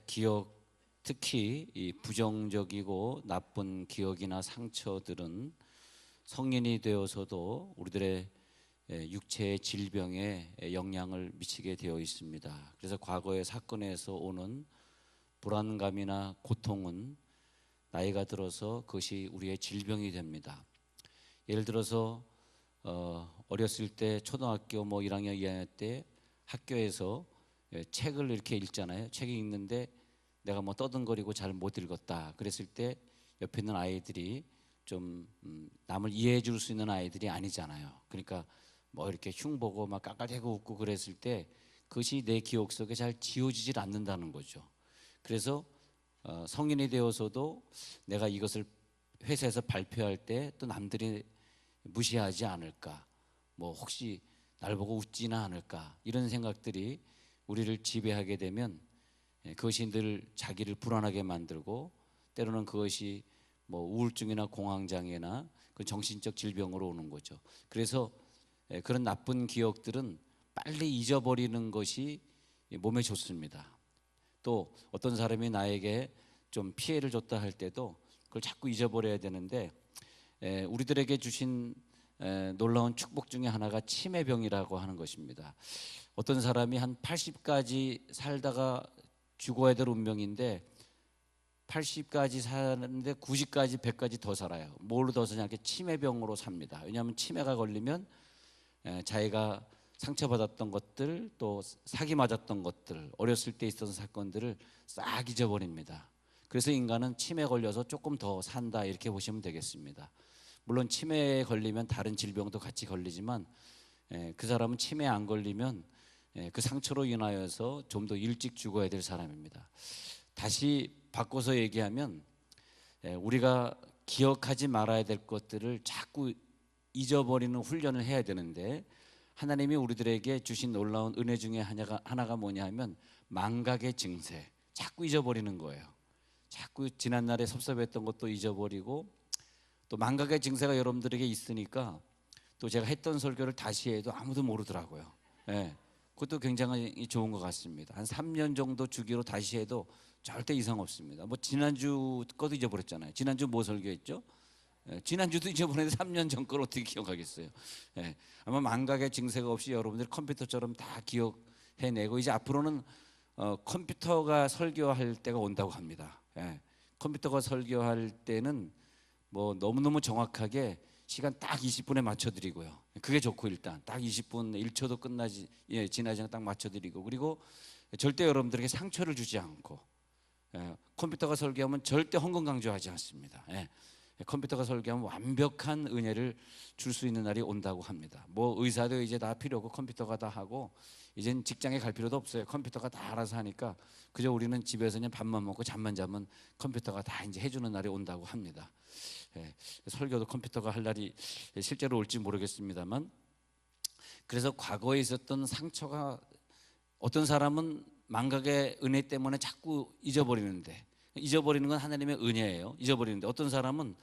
기억, 특히 이 부정적이고 나쁜 기억이나 상처들은 성인이 되어서도 우리들의 육체의 질병에 영향을 미치게 되어 있습니다. 그래서 과거의 사건에서 오는 불안감이나 고통은 나이가 들어서 그것이 우리의 질병이 됩니다. 예를 들어서 어렸을 때 초등학교 1학년, 2학년 때 학교에서 책을 이렇게 읽잖아요. 책이 읽는데 내가 떠듬거리고 잘 못 읽었다 그랬을 때 옆에 있는 아이들이 좀 남을 이해해 줄 수 있는 아이들이 아니잖아요. 그러니까 이렇게 흉보고 막 깔깔대고 웃고 그랬을 때 그것이 내 기억 속에 잘 지워지질 않는다는 거죠. 그래서 성인이 되어서도 내가 이것을 회사에서 발표할 때 또 남들이 무시하지 않을까, 혹시 날 보고 웃지는 않을까, 이런 생각들이 우리를 지배하게 되면 그것이 늘 자기를 불안하게 만들고 때로는 그것이 우울증이나 공황장애나 그 정신적 질병으로 오는 거죠. 그래서 그런 나쁜 기억들은 빨리 잊어버리는 것이 몸에 좋습니다. 또 어떤 사람이 나에게 좀 피해를 줬다 할 때도 그걸 자꾸 잊어버려야 되는데 우리들에게 주신 놀라운 축복 중에 하나가 치매병이라고 하는 것입니다. 어떤 사람이 한 80까지 살다가 죽어야 될 운명인데 80까지 사는데 90까지 100까지 더 살아요. 뭘로 더 사냐? 치매병으로 삽니다. 왜냐하면 치매가 걸리면 자기가 상처받았던 것들, 또 사기 맞았던 것들, 어렸을 때 있었던 사건들을 싹 잊어버립니다. 그래서 인간은 치매 걸려서 조금 더 산다, 이렇게 보시면 되겠습니다. 물론 치매에 걸리면 다른 질병도 같이 걸리지만 그 사람은 치매에 안 걸리면 그 상처로 인하여서 좀 더 일찍 죽어야 될 사람입니다. 다시 바꿔서 얘기하면 우리가 기억하지 말아야 될 것들을 자꾸 잊어버리는 훈련을 해야 되는데, 하나님이 우리들에게 주신 놀라운 은혜 중에 하나가 뭐냐 하면 망각의 증세, 자꾸 잊어버리는 거예요. 자꾸 지난날에 섭섭했던 것도 잊어버리고, 또 망각의 증세가 여러분들에게 있으니까 또 제가 했던 설교를 다시 해도 아무도 모르더라고요. 그것도 굉장히 좋은 것 같습니다. 한 3년 정도 주기로 다시 해도 절대 이상 없습니다. 지난주 것도 잊어버렸잖아요. 지난주 뭐 설교했죠? 지난주도 잊어버렸는데 3년 전 걸 어떻게 기억하겠어요? 아마 망각의 증세가 없이 여러분들 컴퓨터처럼 다 기억해내고, 이제 앞으로는 컴퓨터가 설교할 때가 온다고 합니다. 컴퓨터가 설교할 때는 너무너무 정확하게 시간 딱 20분에 맞춰드리고요. 그게 좋고, 일단 딱 20분 1초도 지나지 않게 딱 맞춰드리고, 그리고 절대 여러분들에게 상처를 주지 않고, 컴퓨터가 설교하면 절대 헌금 강조하지 않습니다. 컴퓨터가 설교하면 완벽한 은혜를 줄 수 있는 날이 온다고 합니다. 의사도 이제 다 필요 없고 컴퓨터가 다 하고, 이젠 직장에 갈 필요도 없어요. 컴퓨터가 다 알아서 하니까 그저 우리는 집에서 그냥 밥만 먹고 잠만 자면 컴퓨터가 다 이제 해주는 날이 온다고 합니다. 설교도 컴퓨터가 할 날이 실제로 올지 모르겠습니다만, 그래서 과거에 있었던 상처가, 어떤 사람은 망각의 은혜 때문에 자꾸 잊어버리는데, 잊어버리는 건 하나님의 은혜예요. 잊어버리는데 어떤 사람은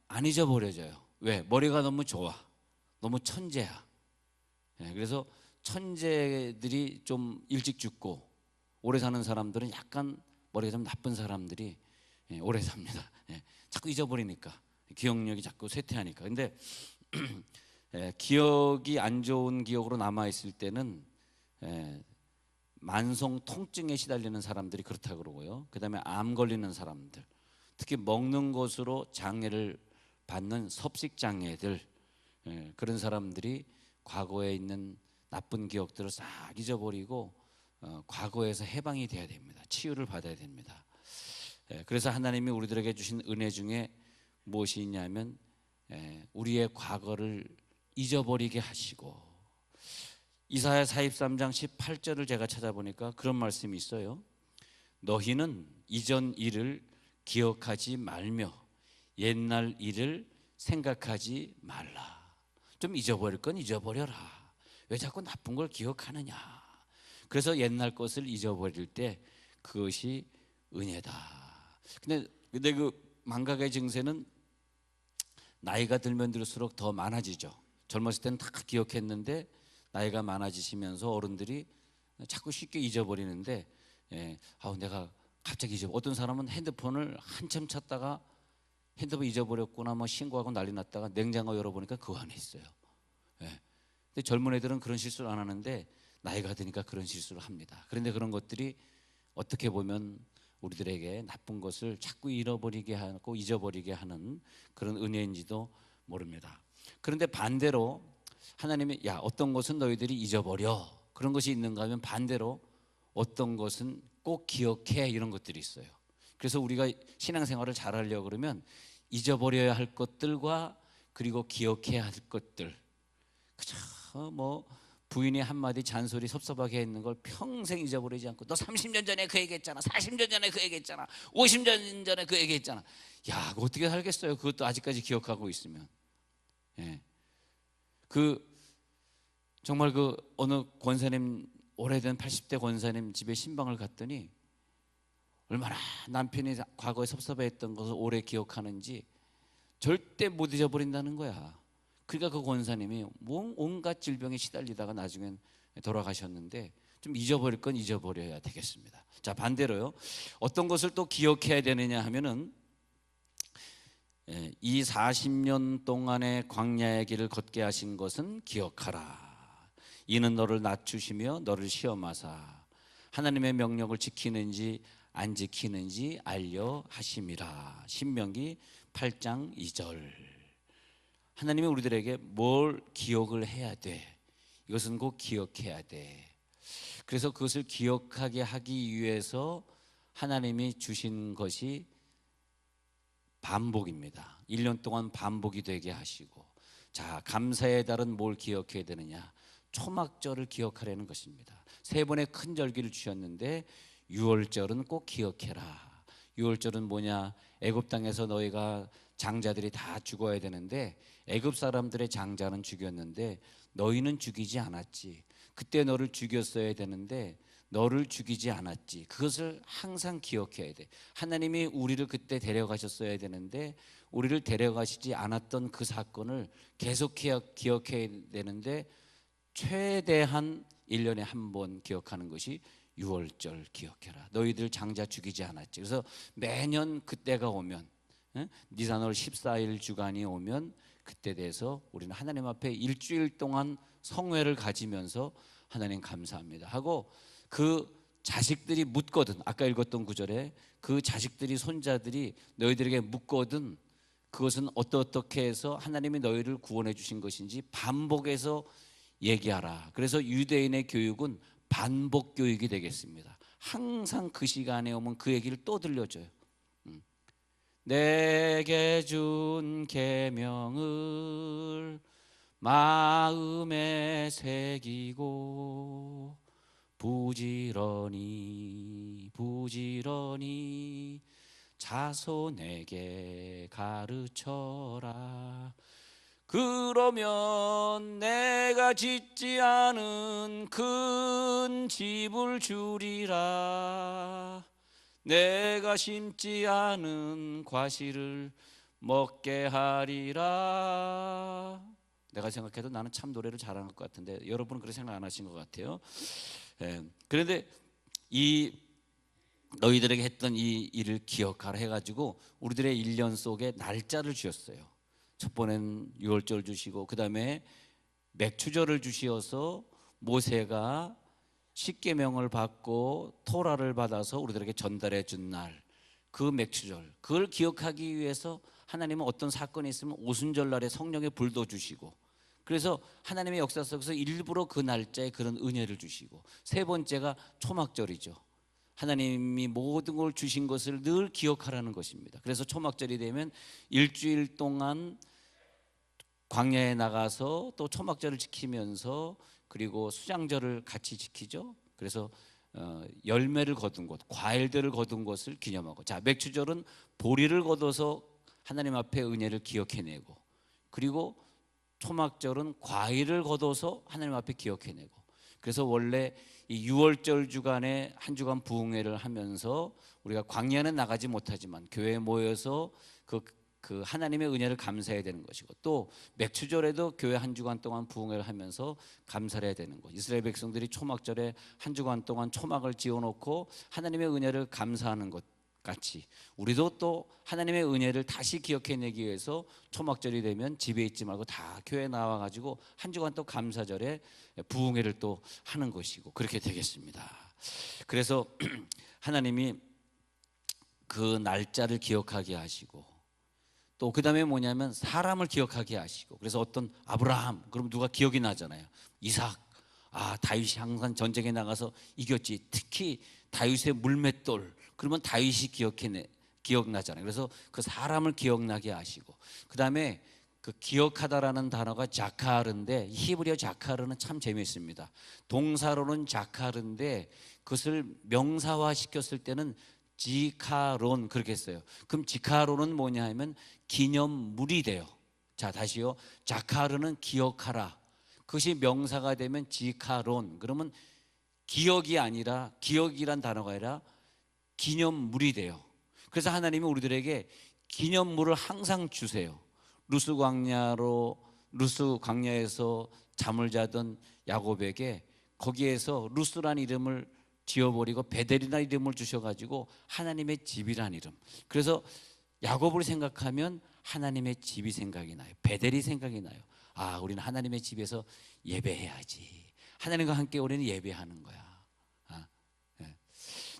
안 잊어버려져요. 왜? 머리가 너무 좋아, 너무 천재야. 그래서 천재들이 좀 일찍 죽고 오래 사는 사람들은 약간 머리가 좀 나쁜 사람들이 오래 삽니다. 자꾸 잊어버리니까, 기억력이 자꾸 쇠퇴하니까. 근데 기억이 안 좋은 기억으로 남아있을 때는 만성 통증에 시달리는 사람들이 그렇다고 그러고요. 그 다음에 암 걸리는 사람들, 특히 먹는 것으로 장애를 받는 섭식장애들, 그런 사람들이 과거에 있는 나쁜 기억들을 싹 잊어버리고 과거에서 해방이 돼야 됩니다. 치유를 받아야 됩니다. 그래서 하나님이 우리들에게 주신 은혜 중에 무엇이 있냐면 우리의 과거를 잊어버리게 하시고, 이사야 43장 18절을 제가 찾아보니까 그런 말씀이 있어요. 너희는 이전 일을 기억하지 말며 옛날 일을 생각하지 말라. 좀 잊어버릴 건 잊어버려라. 왜 자꾸 나쁜 걸 기억하느냐. 그래서 옛날 것을 잊어버릴 때 그것이 은혜다. 근데 그 망각의 증세는 나이가 들면 들수록 더 많아지죠. 젊었을 때는 다 기억했는데 나이가 많아지시면서 어른들이 자꾸 쉽게 잊어버리는데, 내가 갑자기 어떤 사람은 핸드폰을 한참 찾다가 핸드폰 잊어버렸구나 뭐 신고하고 난리 났다가 냉장고 열어보니까 그 안에 있어요. 근데 젊은 애들은 그런 실수를 안 하는데 나이가 드니까 그런 실수를 합니다. 그런데 그런 것들이 어떻게 보면 우리들에게 나쁜 것을 자꾸 잃어버리게 하고 잊어버리게 하는 그런 은혜인지도 모릅니다. 그런데 반대로 하나님이 어떤 것은 너희들이 잊어버려, 그런 것이 있는가 하면 반대로 어떤 것은 꼭 기억해, 이런 것들이 있어요. 그래서 우리가 신앙생활을 잘하려고 그러면 잊어버려야 할 것들과 그리고 기억해야 할 것들, 그저 뭐 부인이 한마디 잔소리 섭섭하게 했는 걸 평생 잊어버리지 않고, 너 30년 전에 그 얘기했잖아, 40년 전에 그 얘기했잖아, 50년 전에 그 얘기했잖아. 그거 어떻게 살겠어요? 그것도 아직까지 기억하고 있으면. 정말 어느 권사님, 오래된 80대 권사님 집에 신방을 갔더니 얼마나 남편이 과거에 섭섭해했던 것을 오래 기억하는지 절대 못 잊어버린다는 거야. 그러니까 그 권사님이 온갖 질병에 시달리다가 나중엔 돌아가셨는데, 좀 잊어버릴 건 잊어버려야 되겠습니다. 자, 반대로요, 어떤 것을 또 기억해야 되느냐 하면은, 이 40년 동안의 광야의 길을 걷게 하신 것은 기억하라. 이는 너를 낮추시며 너를 시험하사 하나님의 명령을 지키는지 안 지키는지 알려 하심이라. 신명기 8장 2절. 하나님이 우리들에게 뭘 기억을 해야 돼, 이것은 꼭 기억해야 돼. 그래서 그것을 기억하게 하기 위해서 하나님이 주신 것이 반복입니다. 1년 동안 반복이 되게 하시고, 자, 감사의 달은 뭘 기억해야 되느냐? 초막절을 기억하라는 것입니다. 3번의 큰 절기를 주셨는데 6월절은 꼭 기억해라. 6월절은 뭐냐? 애굽 땅에서 너희가 장자들이 다 죽어야 되는데 애굽 사람들의 장자는 죽였는데 너희는 죽이지 않았지. 그때 너를 죽였어야 되는데 너를 죽이지 않았지. 그것을 항상 기억해야 돼. 하나님이 우리를 그때 데려가셨어야 되는데 우리를 데려가시지 않았던 그 사건을 계속 기억해야 되는데, 최대한 1년에 한 번 기억하는 것이 6월절 기억해라. 너희들 장자 죽이지 않았지. 그래서 매년 그때가 오면, 니산월 14일 주간이 오면 그때 돼서 우리는 하나님 앞에 일주일 동안 성회를 가지면서 하나님 감사합니다 하고, 그 자식들이 묻거든, 아까 읽었던 구절에 그 자식들이, 손자들이 너희들에게 묻거든 그것은 어떻게 해서 하나님이 너희를 구원해 주신 것인지 반복해서 얘기하라. 그래서 유대인의 교육은 반복 교육이 되겠습니다. 항상 그 시간에 오면 그 얘기를 또 들려줘요. 내게 준 계명을 마음에 새기고 부지런히 자손에게 가르쳐라. 그러면 내가 짓지 않은 큰 집을 주리라. 내가 심지 않은 과실을 먹게 하리라. 내가 생각해도 나는 참 노래를 잘하는 것 같은데 여러분은 그렇게 생각 안 하신 것 같아요. 그런데 이 너희들에게 했던 이 일을 기억하라 해가지고 우리들의 1년 속에 날짜를 주셨어요. 첫 번엔 6월절 주시고, 그 다음에 맥추절을 주시어서 모세가 십계명을 받고 토라를 받아서 우리들에게 전달해 준 날, 그 맥추절, 그걸 기억하기 위해서 하나님은 어떤 사건이 있으면 오순절 날에 성령의 불도 주시고, 그래서 하나님의 역사 속에서 일부러 그 날짜에 그런 은혜를 주시고, 3번째가 초막절이죠. 하나님이 모든 걸 주신 것을 늘 기억하라는 것입니다. 그래서 초막절이 되면 일주일 동안 광야에 나가서 또 초막절을 지키면서, 그리고 수장절을 같이 지키죠. 그래서 열매를 거둔 것, 과일들을 거둔 것을 기념하고, 자, 맥추절은 보리를 거둬서 하나님 앞에 은혜를 기억해내고, 그리고 초막절은 과일을 거둬서 하나님 앞에 기억해내고, 그래서 원래 이 유월절 주간에 한 주간 부흥회를 하면서 우리가 광야는 나가지 못하지만 교회에 모여서 그 하나님의 은혜를 감사해야 되는 것이고, 또 맥추절에도 교회 한 주간 동안 부흥회를 하면서 감사를 해야 되는 것. 이스라엘 백성들이 초막절에 한 주간 동안 초막을 지어놓고 하나님의 은혜를 감사하는 것 같이, 우리도 또 하나님의 은혜를 다시 기억해내기 위해서 초막절이 되면 집에 있지 말고 다 교회에 나와가지고 한 주간 또 감사절에 부흥회를 또 하는 것이고, 그렇게 되겠습니다. 그래서 하나님이 그 날짜를 기억하게 하시고, 또 그 다음에 뭐냐면 사람을 기억하게 하시고, 그래서 어떤 아브라함, 그럼 누가 기억이 나잖아요. 이삭, 다윗이 항상 전쟁에 나가서 이겼지. 특히 다윗의 물맷돌, 그러면 다윗이 기억나잖아요. 그래서 그 사람을 기억나게 하시고, 그 다음에 그 기억하다라는 단어가 자카르인데, 히브리어 자카르는 참 재미있습니다. 동사로는 자카르인데 그것을 명사화 시켰을 때는 지카론 그렇게 했어요. 그럼 지카론은 뭐냐 하면 기념물이 돼요. 자, 다시요. 자카르는 기억하라. 그것이 명사가 되면 지카론, 그러면 기억이 아니라, 기억이란 단어가 아니라 기념물이 돼요. 그래서 하나님이 우리들에게 기념물을 항상 주세요. 루스 광야에서 잠을 자던 야곱에게 거기에서 루스라는 이름을 지어버리고 베델이라는 이름을 주셔가지고 하나님의 집이라는 이름. 그래서 야곱을 생각하면 하나님의 집이 생각이 나요. 베델이 생각이 나요. 우리는 하나님의 집에서 예배해야지. 하나님과 함께 우리는 예배하는 거야. 네.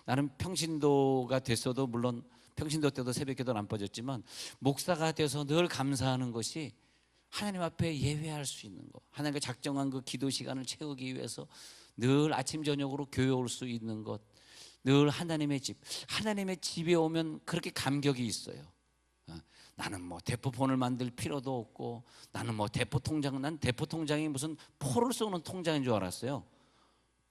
나는 평신도가 됐어도, 물론 평신도 때도 새벽기도는 안 빠졌지만, 목사가 돼서 늘 감사하는 것이 하나님 앞에 예배할 수 있는 것, 하나님과 작정한 그 기도 시간을 채우기 위해서 늘 아침 저녁으로 교회 올 수 있는 것, 늘 하나님의 집에 오면 그렇게 감격이 있어요. 나는 뭐 대포폰을 만들 필요도 없고, 나는 뭐 난 대포 통장이 무슨 포를 쏘는 통장인 줄 알았어요.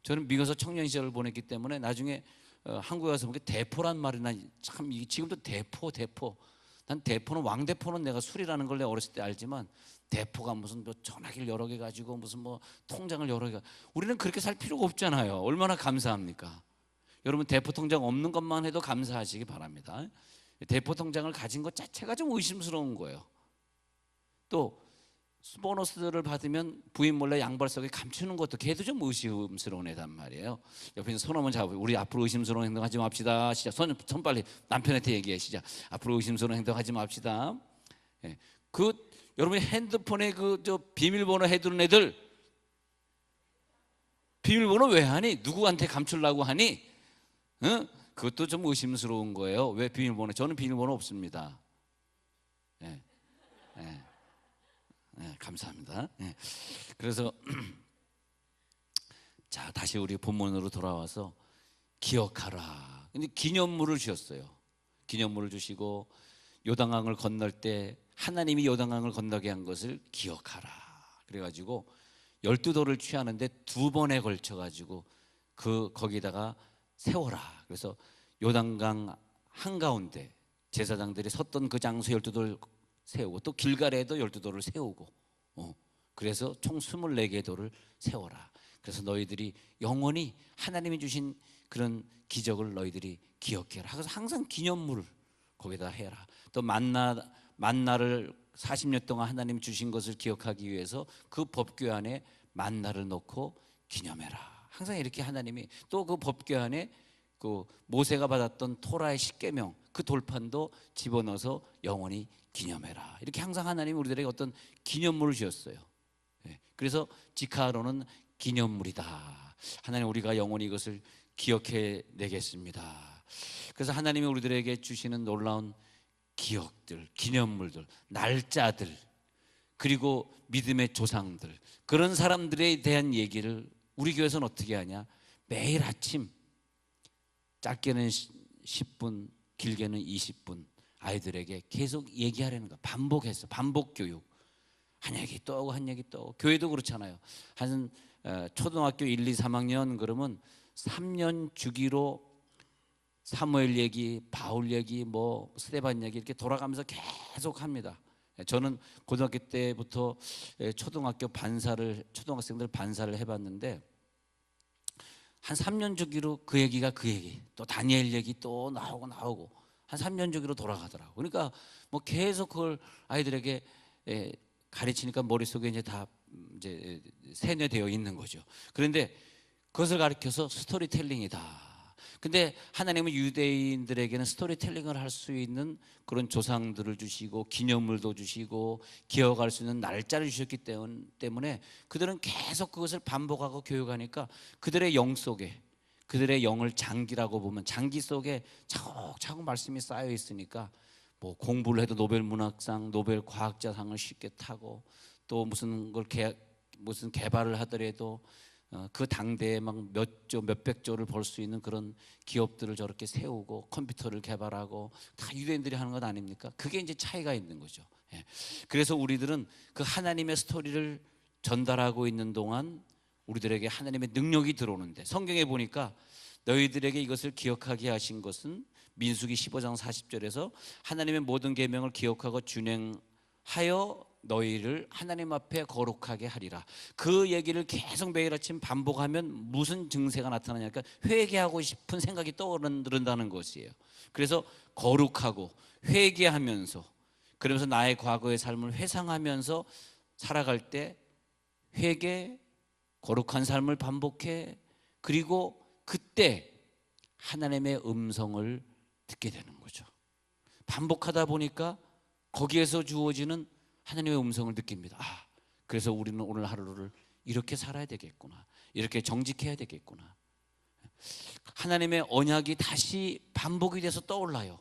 저는 미국에서 청년 시절을 보냈기 때문에 나중에 한국에 와서 보니까 대포란 말이나, 참 지금도 대포. 난 대포는, 왕대포는 내가 술이라는 걸 내가 어렸을 때 알지만, 대포가 무슨 뭐 전화기를 여러 개 가지고 무슨 뭐 통장을 여러 개, 우리는 그렇게 살 필요가 없잖아요. 얼마나 감사합니까? 여러분, 대포 통장 없는 것만 해도 감사하시기 바랍니다. 대포 통장을 가진 것 자체가 좀 의심스러운 거예요. 또 보너스를 받으면 부인 몰래 양발 속에 감추는 것도, 걔도 좀 의심스러운 애단 말이에요. 옆에서 손 한번 잡아요. 우리 앞으로 의심스러운 행동하지 맙시다. 시작. 손 빨리 남편한테 얘기해. 시작. 앞으로 의심스러운 행동하지 맙시다. 예. 여러분이 핸드폰에 비밀번호 해두는 애들, 비밀번호 왜 하니? 누구한테 감추려고 하니? 그것도 좀 의심스러운 거예요. 왜 비밀번호? 저는 비밀번호 없습니다. 예. 예. 네, 감사합니다. 네. 그래서 자, 다시 우리 본문으로 돌아와서 기억하라. 근데 기념물을 주셨어요. 기념물을 주시고, 요단강을 건널 때 하나님이 요단강을 건너게 한 것을 기억하라. 그래가지고 12돌을 취하는데 2번에 걸쳐가지고 거기다가 세워라. 그래서 요단강 한가운데 제사장들이 섰던 그 장소 12돌 세우고, 또 길갈에도 12돌을 세우고, 그래서 총 24개 돌을 세워라. 그래서 너희들이 영원히 하나님이 주신 그런 기적을 너희들이 기억해라. 그래서 항상 기념물을 거기다 해라. 또 만나를 40년 동안 하나님 주신 것을 기억하기 위해서 그 법궤 안에 만나를 넣고 기념해라. 항상 이렇게 하나님이, 또 그 법궤 안에 그 모세가 받았던 토라의 10계명 그 돌판도 집어넣어서 영원히 기념해라. 이렇게 항상 하나님이 우리들에게 어떤 기념물을 주셨어요. 그래서 지카로는 기념물이다. 하나님, 우리가 영원히 이것을 기억해 내겠습니다. 그래서 하나님이 우리들에게 주시는 놀라운 기억들, 기념물들, 날짜들, 그리고 믿음의 조상들, 그런 사람들에 대한 얘기를 우리 교회에서는 어떻게 하냐? 매일 아침 짧게는 10분, 길게는 20분 아이들에게 계속 얘기하려는 거야. 반복해서, 반복 교육. 한 얘기 또 하고 한 얘기 또 하고. 교회도 그렇잖아요. 한 초등학교 1, 2, 3학년 그러면 3년 주기로 사무엘 얘기, 바울 얘기, 뭐 스데반 얘기 이렇게 돌아가면서 계속 합니다. 저는 고등학교 때부터 초등학생들 반사를 해봤는데, 한 3년 주기로 그 얘기가 그 얘기, 또 다니엘 얘기 또 나오고 한 3년 주기로 돌아가더라고. 그러니까 뭐 계속 그걸 아이들에게 가르치니까 머릿속에 이제 다 이제 세뇌되어 있는 거죠. 그런데 그것을 가르쳐서 스토리텔링이다. 근데 하나님은 유대인들에게는 스토리텔링을 할 수 있는 그런 조상들을 주시고 기념물도 주시고 기억할 수 있는 날짜를 주셨기 때문에 그들은 계속 그것을 반복하고 교육하니까 그들의 영 속에, 그들의 영을 장기라고 보면 장기 속에 차곡차곡 말씀이 쌓여 있으니까 뭐 공부를 해도 노벨 문학상, 노벨 과학자상을 쉽게 타고 또 무슨 개발을 하더라도 그 당대에 막 몇 조, 몇백 조를 벌 수 있는 그런 기업들을 저렇게 세우고 컴퓨터를 개발하고 다 유대인들이 하는 것 아닙니까? 그게 이제 차이가 있는 거죠. 그래서 우리들은 그 하나님의 스토리를 전달하고 있는 동안 우리들에게 하나님의 능력이 들어오는데, 성경에 보니까 너희들에게 이것을 기억하게 하신 것은 민수기 15장 40절에서 하나님의 모든 계명을 기억하고 준행하여 너희를 하나님 앞에 거룩하게 하리라. 그 얘기를 계속 매일 아침 반복하면 무슨 증세가 나타나냐니까 회개하고 싶은 생각이 떠오른다는 것이에요. 그래서 거룩하고 회개하면서, 그러면서 나의 과거의 삶을 회상하면서 살아갈 때 회개, 거룩한 삶을 반복해. 그리고 그때 하나님의 음성을 듣게 되는 거죠. 반복하다 보니까 거기에서 주어지는 하나님의 음성을 느낍니다. 그래서 우리는 오늘 하루를 이렇게 살아야 되겠구나, 이렇게 정직해야 되겠구나. 하나님의 언약이 다시 반복이 돼서 떠올라요.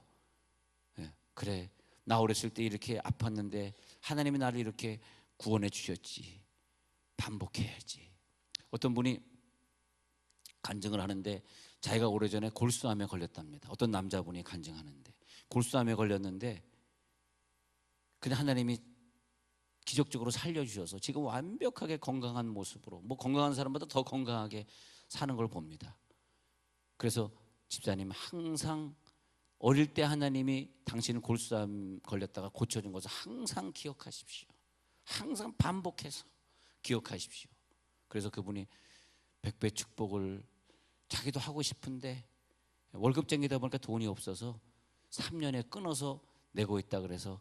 그래, 나 어렸을 때 이렇게 아팠는데 하나님이 나를 이렇게 구원해 주셨지, 반복해야지. 어떤 분이 간증을 하는데 자기가 오래전에 골수암에 걸렸답니다. 어떤 남자분이 간증하는데 골수암에 걸렸는데 그냥 하나님이 기적적으로 살려주셔서 지금 완벽하게 건강한 모습으로, 뭐 건강한 사람보다 더 건강하게 사는 걸 봅니다. 그래서 집사님, 항상 어릴 때 하나님이 당신은 골수암 걸렸다가 고쳐준 것을 항상 기억하십시오. 항상 반복해서 기억하십시오. 그래서 그분이 백배 축복을 자기도 하고 싶은데 월급쟁이다 보니까 돈이 없어서 3년에 끊어서 내고 있다. 그래서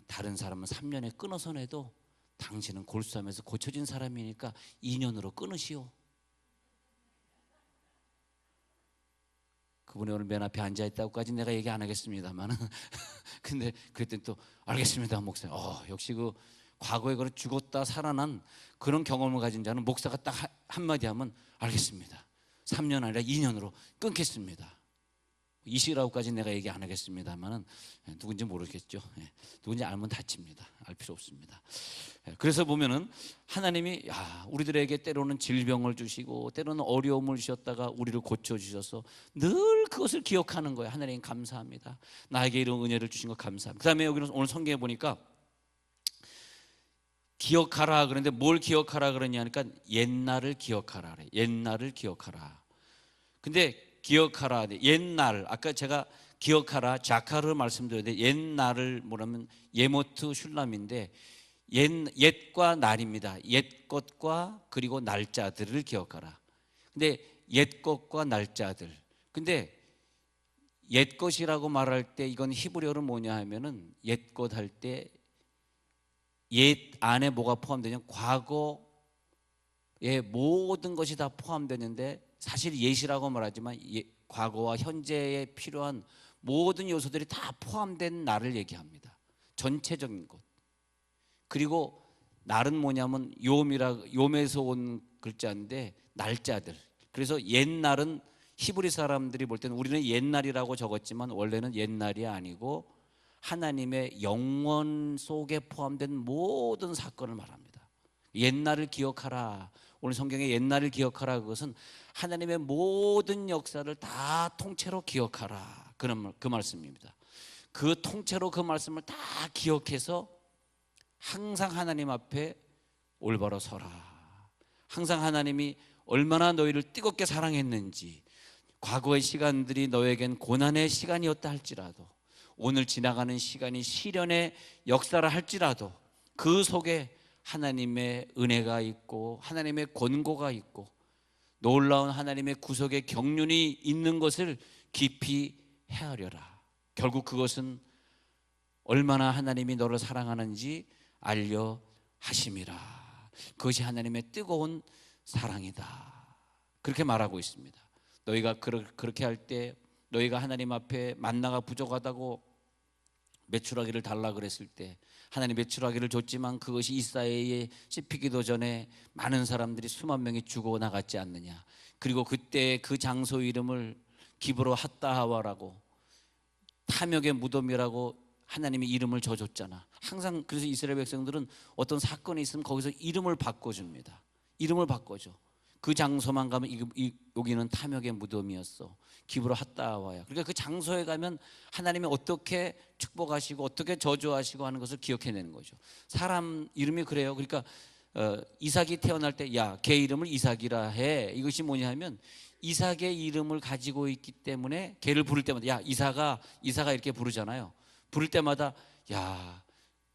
다른 사람은 3년에 끊어서 내도 당신은 골수암에서 고쳐진 사람이니까 2년으로 끊으시오. 그분이 오늘 맨 앞에 앉아있다고까지 내가 얘기 안 하겠습니다만 근데 그랬더니 또 알겠습니다 목사님. 역시 그 과거에 그런 죽었다 살아난 그런 경험을 가진 자는 목사가 딱 한마디 하면 알겠습니다, 3년 아니라 2년으로 끊겠습니다. 이 시라고까지 내가 얘기 안 하겠습니다만 누군지 모르겠죠. 누군지 알면 다칩니다. 알 필요 없습니다. 그래서 보면은 하나님이 우리들에게 때로는 질병을 주시고 때로는 어려움을 주셨다가 우리를 고쳐주셔서 늘 그것을 기억하는 거예요. 하나님 감사합니다, 나에게 이런 은혜를 주신 거 감사합니다. 그 다음에 여기는 오늘 성경에 보니까 기억하라 그런데 뭘 기억하라 그러냐니까 옛날을 기억하라 그래. 옛날을 기억하라. 근데 기억하라, 옛날, 아까 제가 기억하라 자카르 말씀드렸는데 옛날을 뭐라면 예모트 슐람인데 옛과 날입니다. 옛 것과 그리고 날짜들을 기억하라. 근데 옛 것과 날짜들, 근데 옛 것이라고 말할 때 이건 히브리어로 뭐냐 하면은 옛 것 할 때 옛 안에 뭐가 포함되냐면 과거의 모든 것이 다 포함되는데 사실 옛이라고 말하지만 과거와 현재에 필요한 모든 요소들이 다 포함된 날을 얘기합니다. 전체적인 것. 그리고 날은 뭐냐면 요메에서 온 글자인데 날짜들. 그래서 옛날은 히브리 사람들이 볼 때는 우리는 옛날이라고 적었지만 원래는 옛날이 아니고 하나님의 영원 속에 포함된 모든 사건을 말합니다. 옛날을 기억하라. 오늘 성경의 옛날을 기억하라, 그것은 하나님의 모든 역사를 다 통째로 기억하라, 그 말씀입니다. 그 통째로 그 말씀을 다 기억해서 항상 하나님 앞에 올바로 서라. 항상 하나님이 얼마나 너희를 뜨겁게 사랑했는지, 과거의 시간들이 너에겐 고난의 시간이었다 할지라도, 오늘 지나가는 시간이 시련의 역사라 할지라도 그 속에 하나님의 은혜가 있고 하나님의 권고가 있고 놀라운 하나님의 구속의 경륜이 있는 것을 깊이 헤아려라. 결국 그것은 얼마나 하나님이 너를 사랑하는지 알려 하심이라. 그것이 하나님의 뜨거운 사랑이다. 그렇게 말하고 있습니다. 너희가 그렇게 할 때, 너희가 하나님 앞에 만나가 부족하다고 메추라기를 달라 그랬을 때 하나님 메추라기를 줬지만 그것이 이사야에 씹히기도 전에 많은 사람들이 수만 명이 죽어 나갔지 않느냐. 그리고 그때 그 장소 이름을 기브로 핫다하와라고, 탐욕의 무덤이라고 하나님이 이름을 줘줬잖아. 항상 그래서 이스라엘 백성들은 어떤 사건이 있으면 거기서 이름을 바꿔줍니다. 이름을 바꿔줘. 그 장소만 가면 여기는 탐욕의 무덤이었어. 기브로 핫다하와야. 그러니까 그 장소에 가면 하나님이 어떻게 축복하시고 어떻게 저주하시고 하는 것을 기억해내는 거죠. 사람 이름이 그래요. 그러니까 이삭이 태어날 때 야, 걔 이름을 이삭이라 해. 이것이 뭐냐 하면 이삭의 이름을 가지고 있기 때문에 걔를 부를 때마다 야, 이삭아 이렇게 부르잖아요. 부를 때마다 야,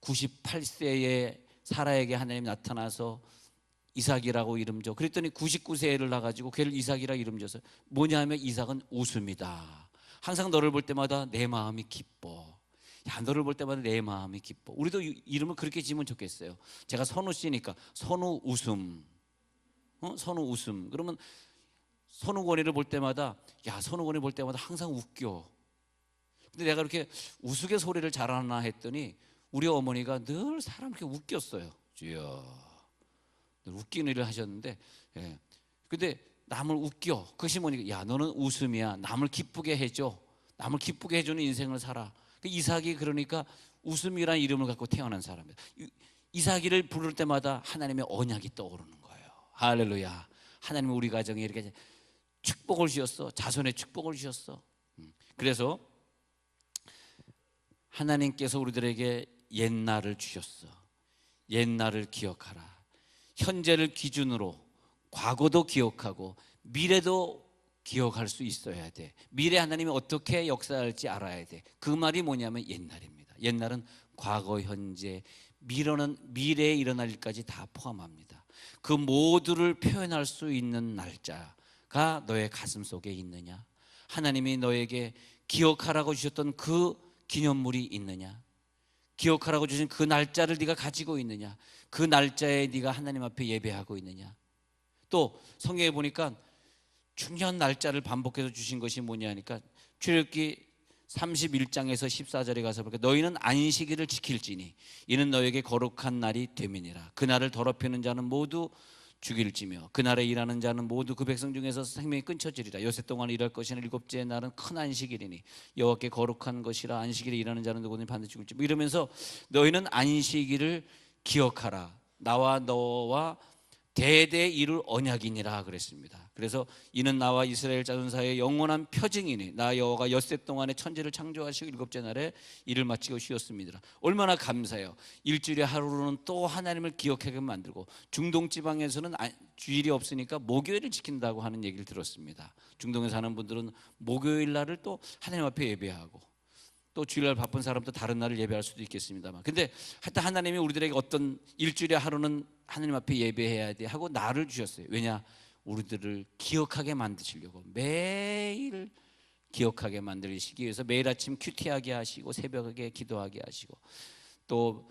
98세의 사라에게 하나님 나타나서 이삭이라고 이름 줘. 그랬더니 99세를 낳아가지고 걔를 이삭이라 이름 줘서 뭐냐 하면 이삭은 웃음이다. 항상 너를 볼 때마다 내 마음이 기뻐. 야, 너를 볼 때마다 내 마음이 기뻐. 우리도 이름을 그렇게 지으면 좋겠어요. 제가 선우 씨니까 선우 웃음. 선우 웃음. 그러면 선우권이를 볼 때마다 야, 선우권이 볼 때마다 항상 웃겨. 근데 내가 그렇게 우스갯소리를 잘하나 했더니 우리 어머니가 늘 사람 이렇게 웃겼어요. 주여. 늘 웃기는 일을 하셨는데, 예. 근데 남을 웃겨. 그것이 뭐니까 야, 너는 웃음이야. 남을 기쁘게 해줘. 남을 기쁘게 해주는 인생을 살아. 이삭이 그러니까 웃음이라는 이름을 갖고 태어난 사람이에요. 이삭이를 부를 때마다 하나님의 언약이 떠오르는 거예요. 할렐루야. 하나님은 우리 가정에 이렇게 축복을 주셨어. 자손의 축복을 주셨어. 그래서 하나님께서 우리들에게 옛날을 주셨어. 옛날을 기억하라. 현재를 기준으로 과거도 기억하고 미래도 기억할 수 있어야 돼. 미래 하나님이 어떻게 역사할지 알아야 돼. 그 말이 뭐냐면 옛날입니다. 옛날은 과거, 현재, 미래에 일어날 일까지 다 포함합니다. 그 모두를 표현할 수 있는 날짜가 너의 가슴 속에 있느냐? 하나님이 너에게 기억하라고 주셨던 그 기념물이 있느냐? 기억하라고 주신 그 날짜를 네가 가지고 있느냐? 그 날짜에 네가 하나님 앞에 예배하고 있느냐? 또 성경에 보니까 중요한 날짜를 반복해서 주신 것이 뭐냐 하니까 출애굽기 31장에서 14절에 가서 보니까 너희는 안식일을 지킬지니 이는 너에게 거룩한 날이 됨이니라. 그날을 더럽히는 자는 모두 죽일지며 그날에 일하는 자는 모두 그 백성 중에서 생명이 끊쳐지리라. 여세 동안 일할 것이나 일곱째 날은 큰 안식일이니 여호와께 거룩한 것이라. 안식일에 일하는 자는 누구든지 반드시 죽을지. 뭐 이러면서 너희는 안식일을 기억하라. 나와 너와 대대 이룰 언약이니라 그랬습니다. 그래서 이는 나와 이스라엘 자손 사이의 영원한 표징이니 나 여호와가 엿새 동안에 천지를 창조하시고 일곱째 날에 일을 마치고 쉬었습니다. 얼마나 감사해요. 일주일에 하루는 또 하나님을 기억하게 만들고, 중동 지방에서는 주일이 없으니까 목요일을 지킨다고 하는 얘기를 들었습니다. 중동에 사는 분들은 목요일 날을 또 하나님 앞에 예배하고, 또 주일날 바쁜 사람도 다른 날을 예배할 수도 있겠습니다만, 근데 하여튼 하나님이 우리들에게 어떤 일주일에 하루는 하나님 앞에 예배해야 돼 하고 날을 주셨어요. 왜냐? 우리들을 기억하게 만드시려고, 매일 기억하게 만들시기 위해서 매일 아침 큐티하게 하시고 새벽에 기도하게 하시고, 또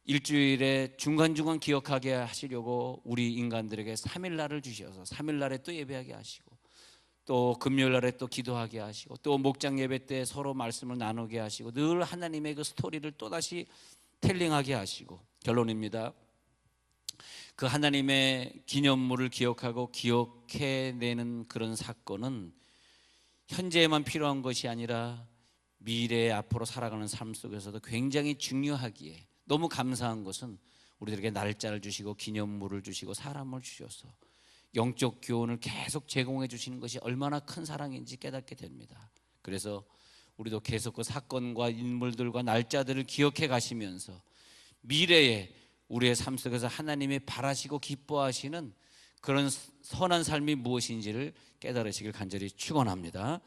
일주일에 중간중간 기억하게 하시려고 우리 인간들에게 3일날을 주셔서 3일날에 또 예배하게 하시고, 또 금요일날에 또 기도하게 하시고, 또 목장 예배 때 서로 말씀을 나누게 하시고, 늘 하나님의 그 스토리를 또다시 텔링하게 하시고, 결론입니다. 그 하나님의 기념물을 기억하고 기억해내는 그런 사건은 현재에만 필요한 것이 아니라 미래에 앞으로 살아가는 삶 속에서도 굉장히 중요하기에, 너무 감사한 것은 우리들에게 날짜를 주시고 기념물을 주시고 사람을 주셔서 영적 교훈을 계속 제공해 주시는 것이 얼마나 큰 사랑인지 깨닫게 됩니다. 그래서 우리도 계속 그 사건과 인물들과 날짜들을 기억해 가시면서 미래에 우리의 삶 속에서 하나님이 바라시고 기뻐하시는 그런 선한 삶이 무엇인지를 깨달으시길 간절히 축원합니다.